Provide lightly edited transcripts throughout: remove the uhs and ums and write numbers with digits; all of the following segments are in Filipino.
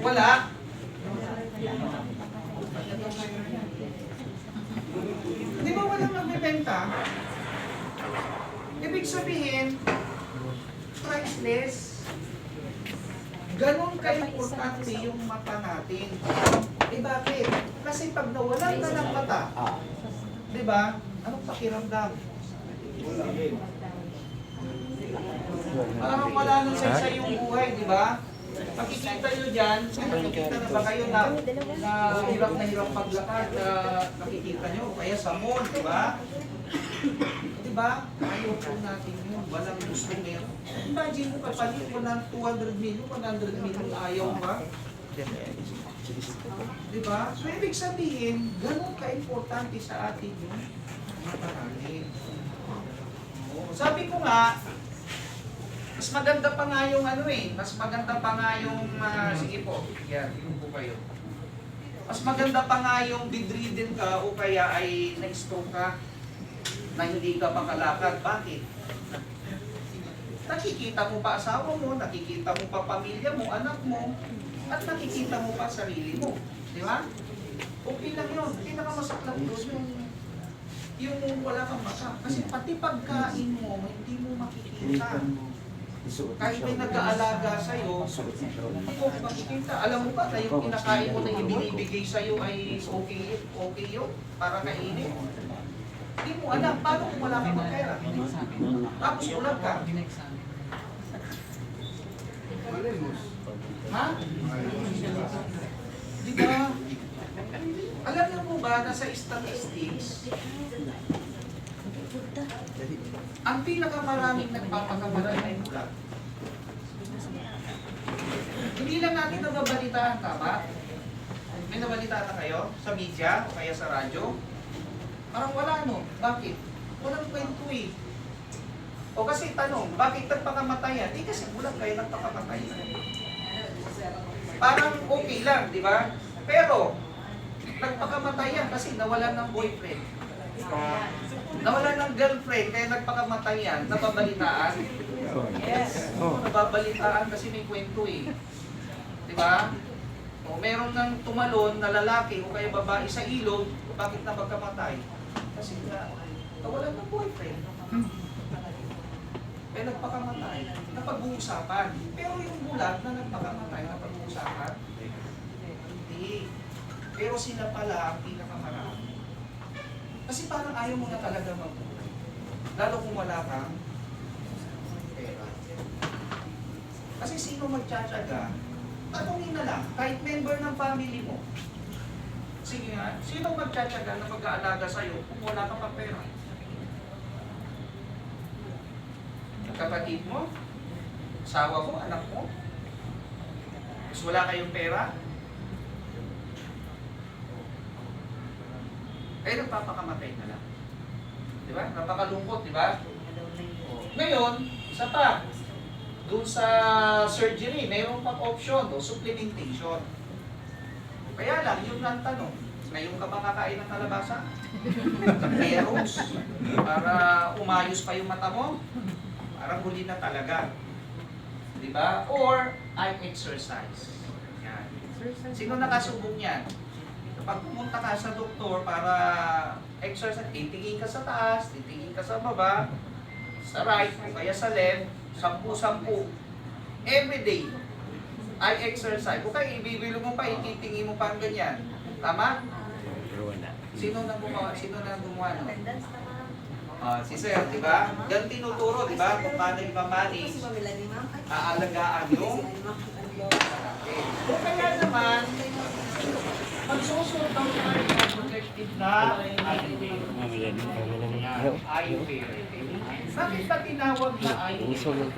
Wala. Di ba walang nagbebenta? Ibig sabihin, priceless. Ganon ka-importante yung mata natin. Eh bakit? Kasi pag nawalan ka ng mata, di ba? Anong pakiramdam? Parang wala nang sa yung buhay, di ba? Makikita nyo dyan, nakikita na ba kayo na hirap paglakad, nakikita nyo, kaya sa mall, di ba? Di ba? Ayaw po natin yun, walang gusto meron. Imagine mo kapalit mo ng 200 million, 100 million, ayaw ba? Di ba? So, ibig sabihin, ganun ka-importante sa atin yung matahalin. Sabi ko nga, mas maganda pa nga yung ano eh, mas maganda pa nga yung, sige po, yan, yung po kayo. Mas maganda pa nga yung bedridden ka o kaya ay na-stroke ka na hindi ka makalakad. Bakit? Nakikita mo pa asawa mo, nakikita mo pa pamilya mo, anak mo, at nakikita mo pa sarili mo. Di ba? Okay lang yun. Pinakamasaklap doon yung wala kang mata. Kasi pati pagkain mo, hindi mo makikita. Kahit may nag-aalaga sa'yo, hindi mo makikita. Alam mo ba na yung kinakain mo na ibinibigay sa'yo ay okay yun? Para kainin? Hindi mo alam. Paano kung wala kang pera? Tapos ulag ka. Ha? Di ba? Alam niyo mo ba na sa statistics, ang pinakamaraming nagpapakamatay ay bulag. Hindi lang natin nababalitaan, tama? May nabalitaan na kayo sa media o kaya sa radyo? Parang wala, no? Bakit? Walang kwento eh. O kasi tanong, bakit nagpakamatay yan? Eh kasi bulag kayo nagpakamatay. Parang okay lang, di ba? Pero, nagpakamatay yan kasi nawalan ng boyfriend. Nawalan ng girlfriend, kaya nagpakamatay yan. Nababalitaan? Yes. Nababalitaan kasi may kwento eh. Di ba? O meron ng tumalon na lalaki o kaya babae sa ilog, bakit napagkamatay? Kasi nawalan ng boyfriend. Kaya nagpakamatay. Napag-uusapan. Pero yung bulag na nagpakamatay, napag-uusapan? Hindi. Pero sila pala ang pinakamarami. Kasi parang ayaw mo na talaga mabuhay. Lalo kung wala kang pera. Kasi sino magtsatsaga, tanungin na lang, kahit member ng family mo. Sige nga, sino magtsatsaga na mag-aalaga sa'yo kung wala ka pa pera? Kapatid mo? Asawa mo? Anak mo? Mas wala kayong pera? Kaya nagpapakamatay na lang. Di ba? Napakalungkot, di ba? Ngayon, isa pa. Doon sa surgery, mayroon pang option, supplementation. Kaya lang, yun ang tanong. Ngayon ka ba kakain ng kalabasa? Eros. Para umayos pa yung mata mo? Parang huli na talaga. Di ba? Or, I exercise. Yan. Sino nakasubok yan? Pag pumunta ka sa doktor para exercise, titingin ka sa taas, titingin ka sa baba, sa right, o kaya sa left, 10-10. Every day, I exercise. O kaya ibibilo mo pa, ititingin mo pa ang ganyan. Tama? Sino nang gumawa? Sino nang gumawa? No? Si Sir, di ba? Yan tinuturo, di ba? Kung paano i-manage, aalagaan yung o kaya naman, magsusunod ang mga protective na IUP. Bakit ba tinawag na IUP?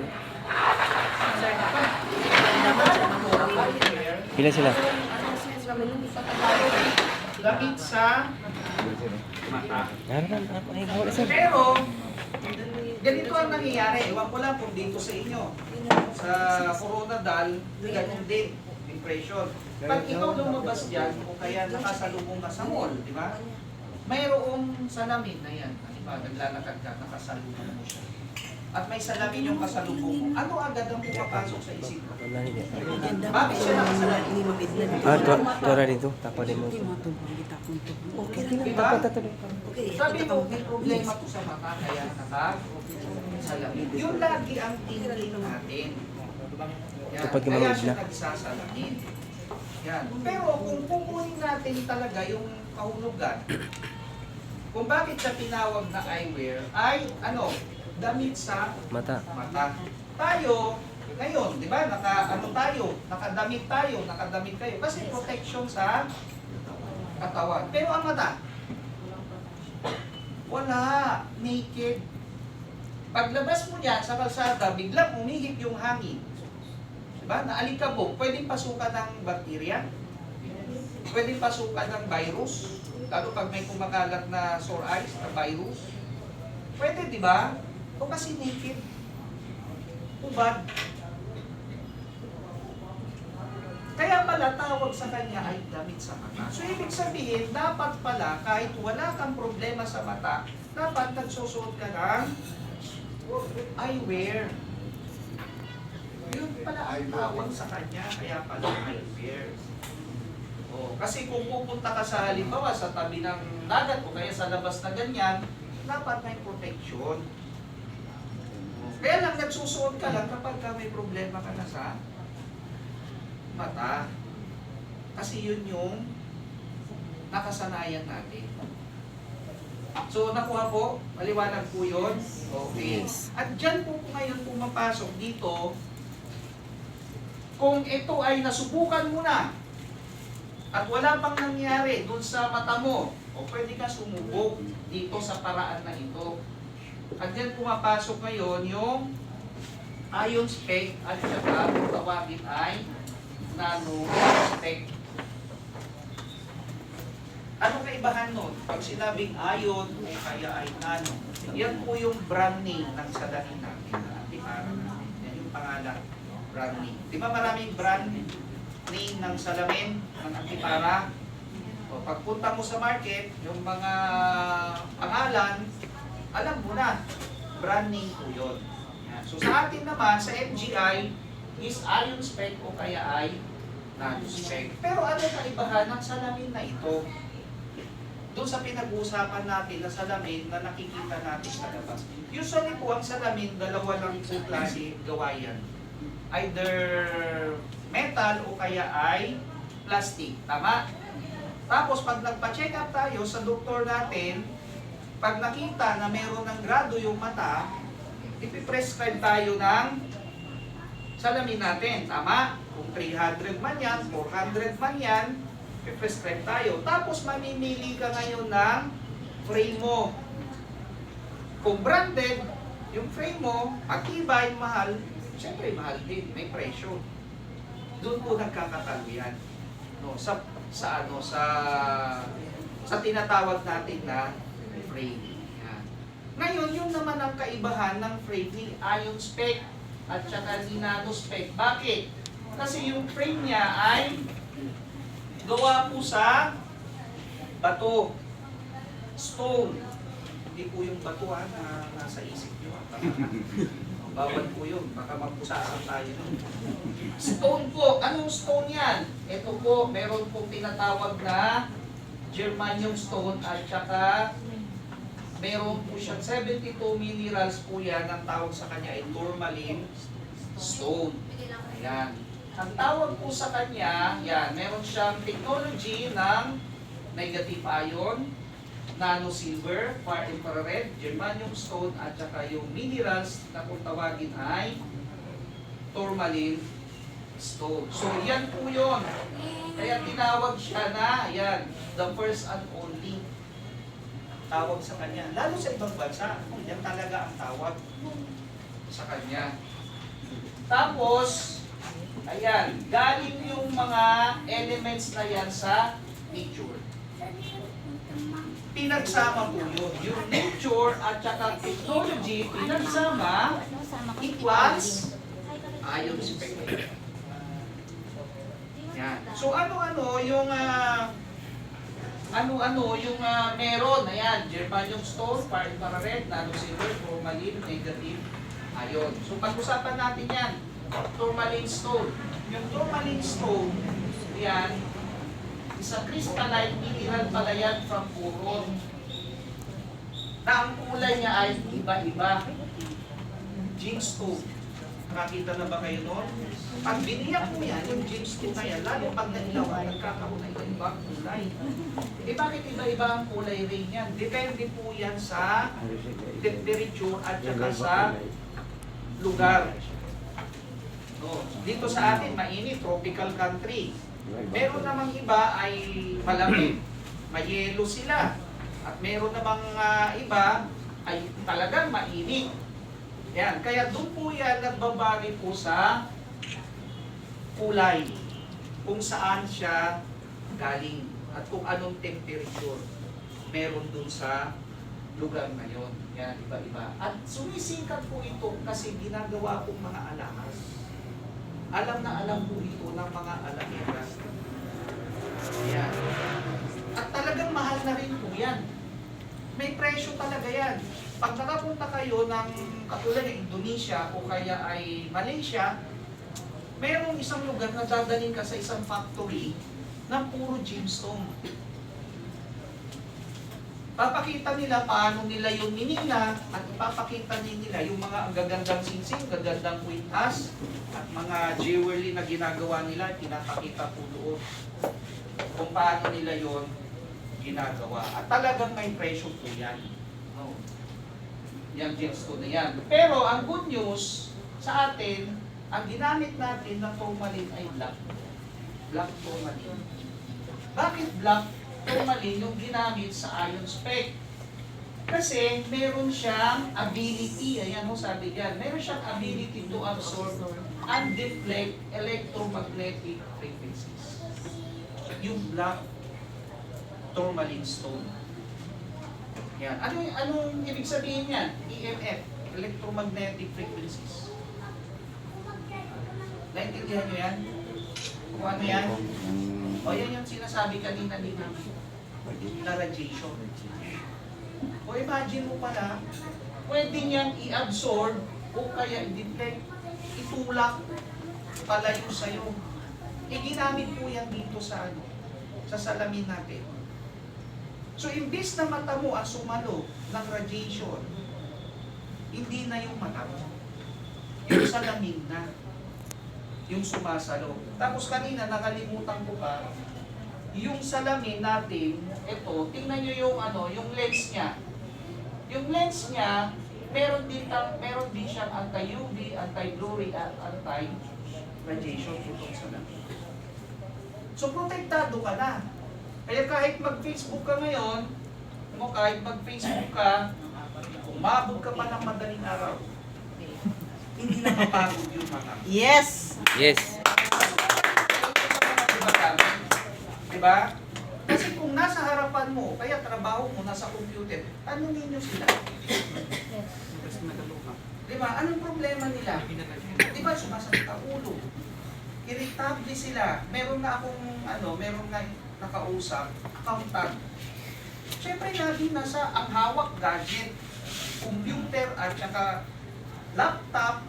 Pila sila? Gamit sa mata. Pero, ganito ang nangyayari. Ewan ko lang kung dito sa inyo. Sa Coronadal, ganun din. Depression. Pag ikaw lumabas dyan, o kaya nakasalubong ka sa mall, di ba? Mayroong salamin na yan. Diba, naglalakad ka, nakasalubong mo siya. at may salamin yung kasalubong mo, ano agad ang pumapasok sa isip mo? Ganda. Bakit siya nakasalan? Ini mapit na dito. Tora dito, tapo din mo. Hindi mo ito. Kita ko ito. Okay lang. Diba? Okay. Sabi mo, may problema to sa mata, kaya nakasalamin. Yun lagi ang thinking natin. Yan. Kapag Kaya gumamit siya na. nagsasalamin. Yan. Pero kung kukunin natin talaga yung kahulugan, kung bakit siya tinawag na eyewear, ay ano, damit sa Mata. mata. Tayo, ngayon, di ba, nakadamit kayo, kasi protection sa katawan. Pero ang mata, wala, naked. Paglabas mo yan sa kalsada, biglang umihip yung hangin. Diba? Naalikabok, pwedeng pasukan ng bakterya, pwedeng pasukan ng virus, lalo pag may kumakalat na sore eyes, na virus. Pwede, di ba? O kasi naked. Ubad. Kaya pala tawag sa kanya ay damit sa mata. So ibig sabihin, dapat pala kahit wala kang problema sa mata, dapat nagsusuot ka ng eyewear. Yun pala ang tawag sa kanya, kaya pala eyewear. Oh, kasi kung pupunta ka sa halimbawa sa tabi ng dagat o kaya sa labas na ganyan, dapat may protection. Kaya lang nagsusuot ka lang kapag may problema ka na sa mata. Kasi yun yung nakasanayan natin. So nakuha po, maliwanag po yun. Okay. At dyan po ngayon pumapasok dito, kung ito ay nasubukan mo na, at wala pang nangyari dun sa mata mo, o pwede ka sumubok dito sa paraan na ito. At yan pumapasok ngayon yung ion spec at saka kung tawagin ay nano spec. Ano kaibahan nun? Pag sinabing ion o kaya ay nano, yan po yung brand name ng salamin natin, ng antipara natin. Yan yung pangalan, brand name. Di ba maraming brand name ng salamin, ng antipara? O, pagpunta mo sa market, yung mga pangalan, alam mo na, brand name po yun. Yan. So sa atin naman, sa MGI, is ion spec o kaya ay nano spec. Pero ano kaibahan ng salamin na ito? Doon sa pinag-uusapan natin na salamin na nakikita natin sa labas. Usually po ang salamin, dalawa lang po klase gawayan. Either metal o kaya ay plastic. Tama? Tapos pag nagpa-check up tayo sa doktor natin, pag nakita na meron ng grado yung mata, ipiprescribe tayo ng salamin natin. Tama? Kung 300 man yan, 400 man yan, ipiprescribe tayo. Tapos mamimili ka ngayon ng frame mo. Kung branded, yung frame mo, matibay, mahal, siyempre mahal din, may presyo. Doon po nagkakatalo yan. No, sa tinatawag natin na frame. Yan. Ngayon, yun naman ang kaibahan ng frame ni ion spec at saka ni nano spec. Bakit? Kasi yung frame niya ay gawa po sa bato, stone. Hindi po yung bato na nasa isip nyo. Bawal po yun, baka magpusasan tayo. Stone po, anong stone yan? Ito po, meron pong tinatawag na germanium stone at saka meron po siyang 72 minerals po yan. Ang tawag sa kanya ay tourmaline stone. Ayan. Ang tawag po sa kanya, yan, meron siyang technology ng negative ion, nano silver, far infrared, germanium stone, at saka yung minerals na kung tawagin ay tourmaline stone. So yan po yun. Kaya tinawag siya na, yan, the first and only. Tawag sa kanya. Lalo sa ibang bansa, yan talaga ang tawag sa kanya. Tapos, ayan, galing yung mga elements na yan sa nature. Pinagsama po yun. Yung nature at saka technology, pinagsama equals ion spec. Yan. So ano-ano yung meron, ayan, germanium stone, far infrared, nano silver, tourmaline, negative Ayun. So pag-usapan natin yan. Tourmaline stone. Yung tourmaline stone, yan, is a crystalline mineral palayan from Puron. Na ang kulay niya ay iba-iba. Gemstone. Nakakita na ba kayo noon? Pag biniyak mo yan, yung gemstone na yan, lalo pag nailawan, nagkakaroon ng iba-ibang kulay. Eh bakit iba-iba ang kulay rin yan? Depende po yan sa temperature at saka sa lugar. Oh, dito sa atin, mainit, tropical country. Meron namang iba ay malamig, mayelo sila. At meron namang iba ay talagang mainit. Yan, kaya doon po yan nagbabari po sa kulay. Kung saan siya galing at kung anong temperature meron doon sa lugar na yon. Yan, iba-iba. At sumisikat po ito kasi ginagawa pong mga alahas. Alam na alam po ito ng mga alamera. Yan. At talagang mahal na rin po yan. May presyo talaga yan. Pag nakapunta kayo ng katulad ng Indonesia o kaya ay Malaysia, mayroong isang lugar na dadalhin ka sa isang factory ng puro gemstone. Papakita nila paano nila yung minina at ipapakita nila yung mga gagandang singsing, gagandang kwintas at mga jewelry na ginagawa nila, pinapakita po doon kung paano nila yon ginagawa. At talagang may presyo po yan. Oh. Yung gemstone na yan. Pero ang good news sa atin, ang ginamit natin na tourmaline ay black. Black tourmaline. Bakit black tourmaline yung ginamit sa ion spec? Kasi meron siyang ability, ayan mo sabi dyan, meron siyang ability to absorb and deflect electromagnetic frequencies. Yung black tourmaline stone. Yan. Anong ibig sabihin yan? EMF, electromagnetic frequencies. Naintindihan nyo yan? Kung ano yan? O yan yung sinasabi kanina ni Nabi, na radiation. O imagine mo pala, pwede niyang i-absorb o kaya i-deflect, itulak, palayo sa'yo. Ginamit po yan dito sa sa salamin natin. So imbis na mata mo ang sumalo ng radiation, hindi na yung mata mo. Yung salamin na. Yung sumasalo. Tapos kanina nakalimutan ko pa, yung salamin natin, ito, tingnan nyo yung yung lens niya. Yung lens niya, meron din siyang anti-UV, anti-blurry at anti-radiation itong salamin. So protektado ka na. Kaya kahit mag-Facebook ka ngayon, kahit mag-Facebook ka, umabot ka pa ng madaling araw, hindi na mapagod yung mata. Yes! Yes. Diba? Kasi kung nasa harapan mo, kaya trabaho mo nasa computer, tanungin nyo sila. Diba? Anong problema nila? Diba sumasakit ang ulo? Irritable sila. Meron na akong, meron na nakausap, accountant. Siyempre lagi nasa ang hawak gadget, computer at saka laptop,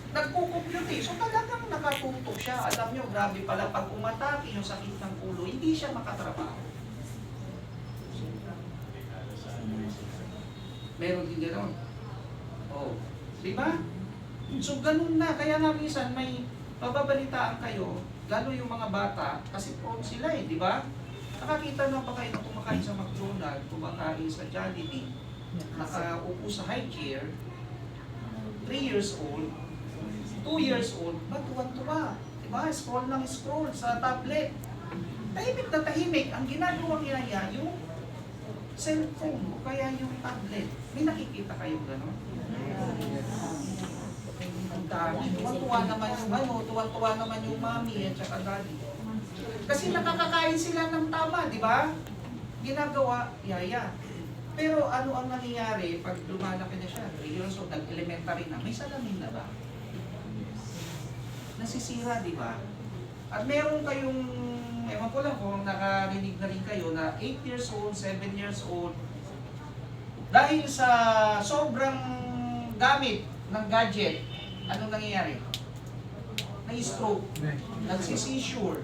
nagko-compute. So talagang nakatutok siya. Alam nyo, grabe pala, pag umatake yung sakit ng ulo, hindi siya makatrabaho. Meron din gano'n. Oh, di ba? So ganun na. Kaya nga minsan may mababalitaan kayo, lalo yung mga bata, kasi prone sila di ba? Nakakita na ba kayo na kumakain sa McDonald's, kumakain sa Jollibee, nakaupo sa high chair, 3 years old, 2 years old, matuwan-tuwa. Diba? Scroll ng scroll sa tablet. Tahimik na tahimik. Ang ginagawa niya yung cellphone o kaya yung tablet. May nakikita kayong gano'n? Ang dami. Tuwan-tuwa naman yung tuwan-tuwa naman yung mami at saka daddy. Kasi nakakakain sila ng tama, di ba? Ginagawa, yaya. Pero ano ang nangyayari pag lumalaki na siya? 3 years old, nag-elementary na, may salamin na ba? Nasisira, di ba? At meron kayong, ewan ko lang kung nakarinig na rin kayo na 8 years old, 7 years old, dahil sa sobrang gamit ng gadget, anong nangyayari? Na-stroke, nagsisissure.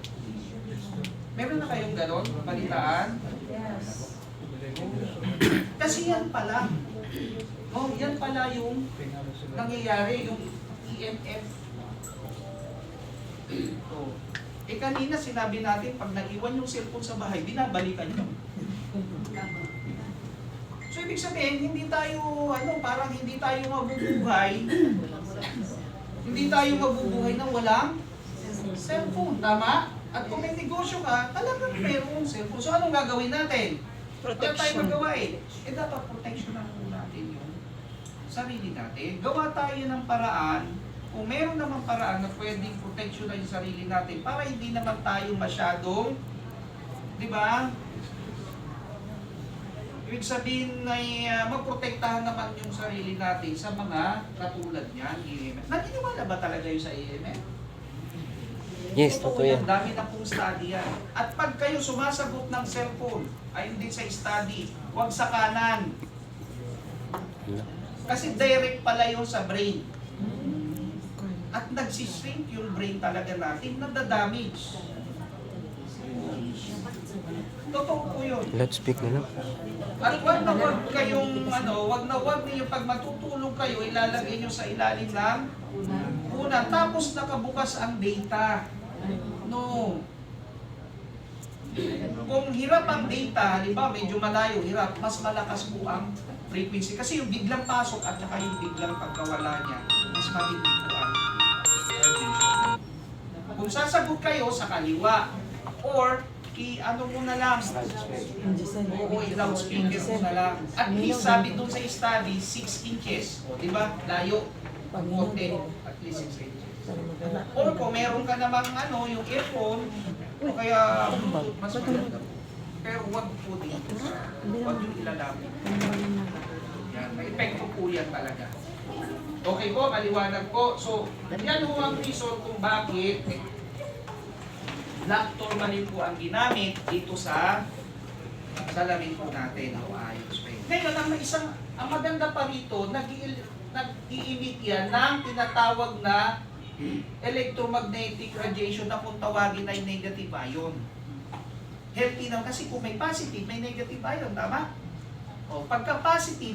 Meron na kayong ganon, balitaan? Kasi yan pala. Oh, yan pala yung nangyayari, yung EMF. Oh. Eh kanina sinabi natin, pag nag-iwan yung cellphone sa bahay, binabalikan nyo. So ibig sabihin, hindi tayo, parang hindi tayo mabubuhay. Hindi tayo mabubuhay na walang cellphone, tama? At kung may negosyo ka, talagang mayroong cellphone. So anong gagawin natin? Wala tayo magawa eh. Eh dapat protection na po natin yung sarili natin. Gawa tayo ng paraan, kung meron namang paraan na pwedeng protection na yung sarili natin para hindi naman tayo masyadong, di ba? Ibig sabihin na magprotektahan naman yung sarili natin sa mga katulad niyan, EMF. Naniniwala ba talaga yung sa EMF? Yes, totoo yan. Dami na pong study yan. At pag kayo sumasagot ng cellphone, ayun din sa study, huwag sa kanan. Kasi direct pala yun sa brain. At nagsishrink yung brain talaga natin, nadadamage. Totoo po yun. Loudspeak na lang. At wag na wag kayong, wag na wag niyo pag matutulog kayo, ilalagay nyo sa ilalim ng una. Tapos nakabukas ang data. No. Kung hirap ang data, halimbawa medyo malayo, hirap, mas malakas po ang frequency. Kasi yung biglang pasok at saka yung biglang pagkawala niya, mas matindi po ang radiation. Kung sasagot kayo sa kaliwa, or ano mo na lang, oo, i-loudspeaker mo na lang. At least sabi doon sa study, 6 inches. O, di ba? Layo. Pag-konti, at least 6 inches. Or kung meron ka namang yung earphone, o kaya Bluetooth, mas maganda. Pero wag po dito sa, wag yung ilalapit. Yan, may epekto po yan talaga. Okay po, maliwanag po. So, yan ho ang reason kung bakit black tourmaline po ang ginamit dito sa salamin po natin. Ayos pa yun. Ngayon, ang maganda pa rito, nag-i-emit yan ng tinatawag na electromagnetic radiation na kung tawagin ay negative ion. Healthy na kasi kung may positive, may negative ion, tama? O, pagka positive,